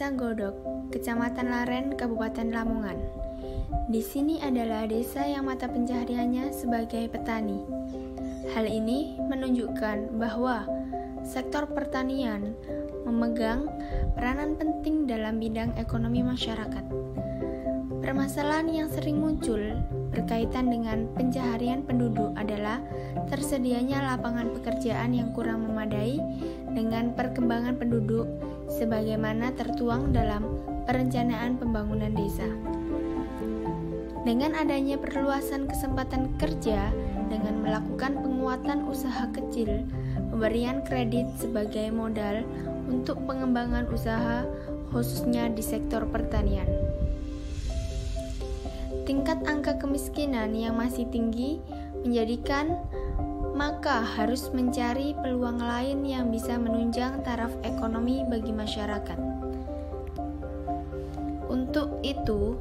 Desa Godok, Kecamatan Laren, Kabupaten Lamongan. Di sini adalah desa yang mata pencahariannya sebagai petani. Hal ini menunjukkan bahwa sektor pertanian memegang peranan penting dalam bidang ekonomi masyarakat. Permasalahan yang sering muncul berkaitan dengan pencaharian penduduk adalah tersedianya lapangan pekerjaan yang kurang memadai dengan perkembangan penduduk sebagaimana tertuang dalam perencanaan pembangunan desa. Dengan adanya perluasan kesempatan kerja dengan melakukan penguatan usaha kecil, pemberian kredit sebagai modal untuk pengembangan usaha khususnya di sektor pertanian. Tingkat angka kemiskinan yang masih tinggi menjadikan maka harus mencari peluang lain yang bisa menunjang taraf ekonomi bagi masyarakat. Untuk itu,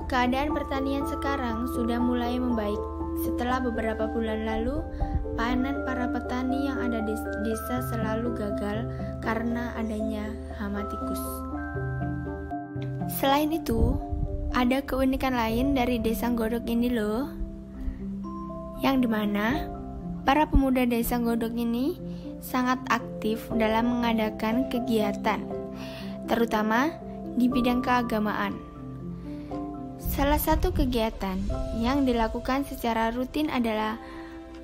keadaan pertanian sekarang sudah mulai membaik. Setelah beberapa bulan lalu, panen para petani yang ada di desa selalu gagal karena adanya hama tikus. Selain itu, ada keunikan lain dari desa Godok ini loh, yang dimana para pemuda desa Godok ini sangat aktif dalam mengadakan kegiatan, terutama di bidang keagamaan. Salah satu kegiatan yang dilakukan secara rutin adalah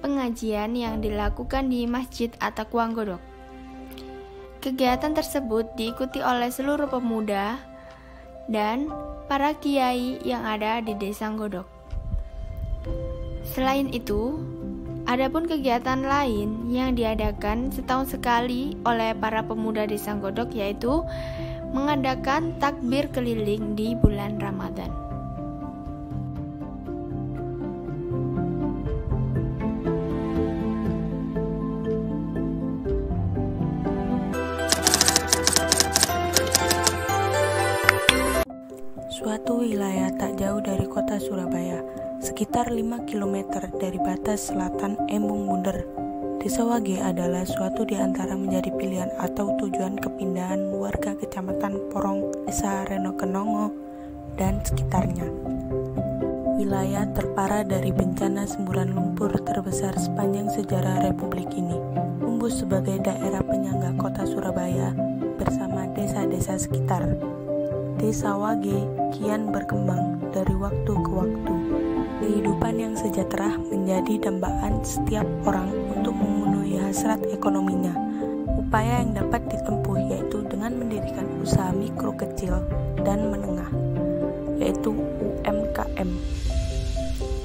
pengajian yang dilakukan di Masjid Attaqwa Godok. Kegiatan tersebut diikuti oleh seluruh pemuda dan para kiai yang ada di desa Godok. Selain itu, adapun kegiatan lain yang diadakan setahun sekali oleh para pemuda desa Godok yaitu mengadakan takbir keliling di bulan Ramadan. Suatu wilayah tak jauh dari kota Surabaya, sekitar 5 km dari batas selatan Embung Bunder. Desa Wage adalah suatu di antara menjadi pilihan atau tujuan kepindahan warga Kecamatan Porong, Desa Renokenongo, dan sekitarnya. Wilayah terparah dari bencana semburan lumpur terbesar sepanjang sejarah Republik ini, tumbuh sebagai daerah penyangga kota Surabaya bersama desa-desa sekitar. Desa Wage kian berkembang dari waktu ke waktu. Kehidupan yang sejahtera menjadi dambaan setiap orang untuk memenuhi hasrat ekonominya. Upaya yang dapat ditempuh yaitu dengan mendirikan usaha mikro kecil dan menengah, yaitu UMKM.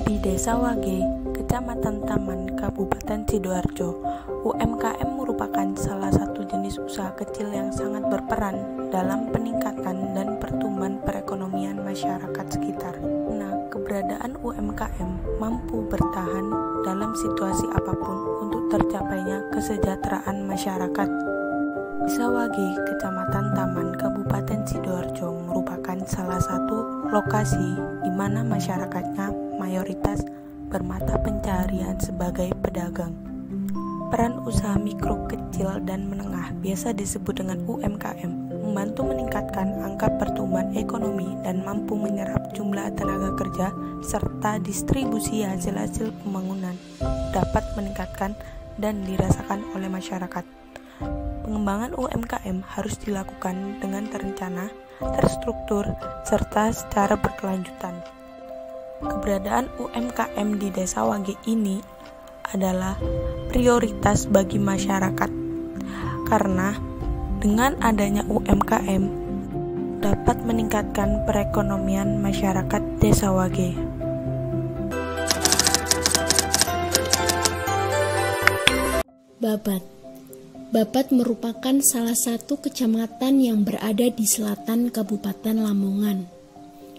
Di Desa Wage, Kecamatan Taman, Kabupaten Sidoarjo, UMKM merupakan salah satu jenis usaha kecil yang sangat berperan dalam peningkatan dan pertumbuhan perekonomian masyarakat sekitar. Nah, keberadaan UMKM mampu bertahan dalam situasi apapun untuk tercapainya kesejahteraan masyarakat. Desa Wage, Kecamatan Taman, Kabupaten Sidoarjo merupakan salah satu lokasi di mana masyarakatnya mayoritas bermata pencaharian sebagai pedagang. Peran usaha mikro, kecil, dan menengah biasa disebut dengan UMKM membantu meningkatkan angka pertumbuhan ekonomi dan mampu menyerap jumlah tenaga kerja serta distribusi hasil-hasil pembangunan dapat meningkatkan dan dirasakan oleh masyarakat. Pengembangan UMKM harus dilakukan dengan terencana, terstruktur, serta secara berkelanjutan. Keberadaan UMKM di Desa Wage ini adalah prioritas bagi masyarakat karena dengan adanya UMKM dapat meningkatkan perekonomian masyarakat Desa Wage. Babat merupakan salah satu kecamatan yang berada di selatan Kabupaten Lamongan.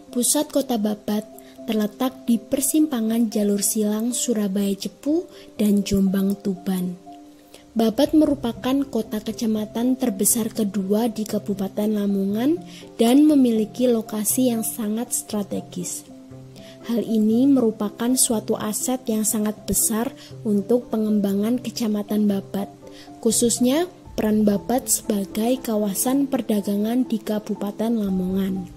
Pusat kota Babat terletak di persimpangan jalur silang Surabaya Cepu dan Jombang Tuban. Babat merupakan kota kecamatan terbesar kedua di Kabupaten Lamongan dan memiliki lokasi yang sangat strategis. Hal ini merupakan suatu aset yang sangat besar untuk pengembangan Kecamatan Babat, khususnya peran Babat sebagai kawasan perdagangan di Kabupaten Lamongan.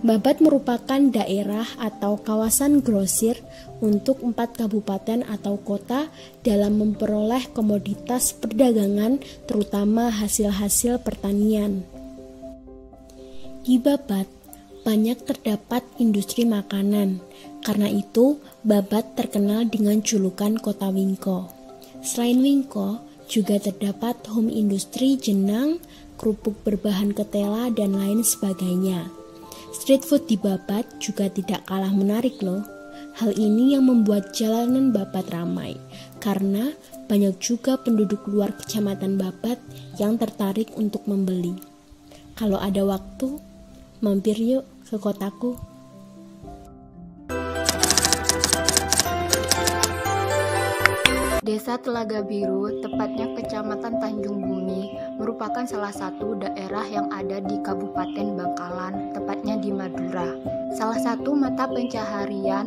Babat merupakan daerah atau kawasan grosir untuk 4 kabupaten atau kota dalam memperoleh komoditas perdagangan, terutama hasil-hasil pertanian. Di Babat banyak terdapat industri makanan, karena itu Babat terkenal dengan julukan Kota Wingko. Selain Wingko, juga terdapat home industri jenang, kerupuk berbahan ketela, dan lain sebagainya. Street food di Babat juga tidak kalah menarik loh. Hal ini yang membuat jalanan Babat ramai, karena banyak juga penduduk luar kecamatan Babat yang tertarik untuk membeli. Kalau ada waktu, mampir yuk ke kotaku. Desa Telaga Biru, tepatnya Kecamatan Tanjung Bumi, merupakan salah satu daerah yang ada di Kabupaten Bangkalan, tepatnya di Madura. Salah satu mata pencaharian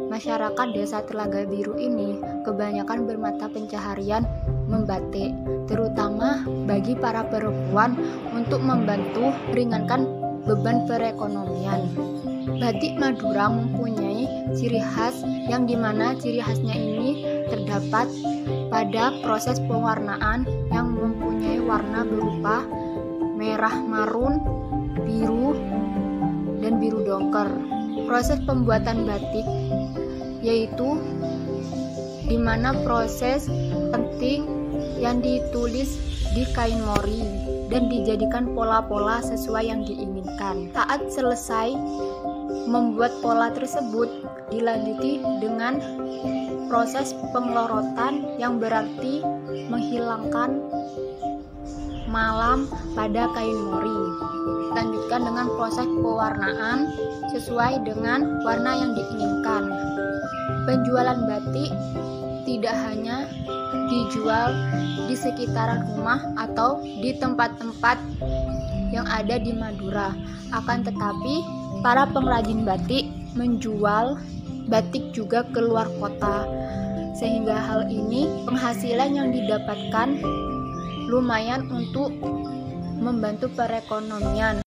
masyarakat Desa Telaga Biru ini kebanyakan bermata pencaharian membatik, terutama bagi para perempuan untuk membantu meringankan beban perekonomian. Batik Madura mempunyai ciri khas yang dimana ciri khasnya ini terdapat pada proses pewarnaan yang mempunyai warna berupa merah marun, biru, dan biru dongker. Proses pembuatan batik yaitu dimana proses penting yang ditulis di kain mori dan dijadikan pola-pola sesuai yang diinginkan. Saat selesai membuat pola tersebut, dilanjuti dengan proses pengelorotan yang berarti menghilangkan malam pada kain mori. Lanjutkan dengan proses pewarnaan sesuai dengan warna yang diinginkan. Penjualan batik tidak hanya dijual di sekitaran rumah atau di tempat-tempat yang ada di Madura, akan tetapi para pengrajin batik menjual batik juga keluar kota, sehingga hal ini penghasilan yang didapatkan lumayan untuk membantu perekonomian.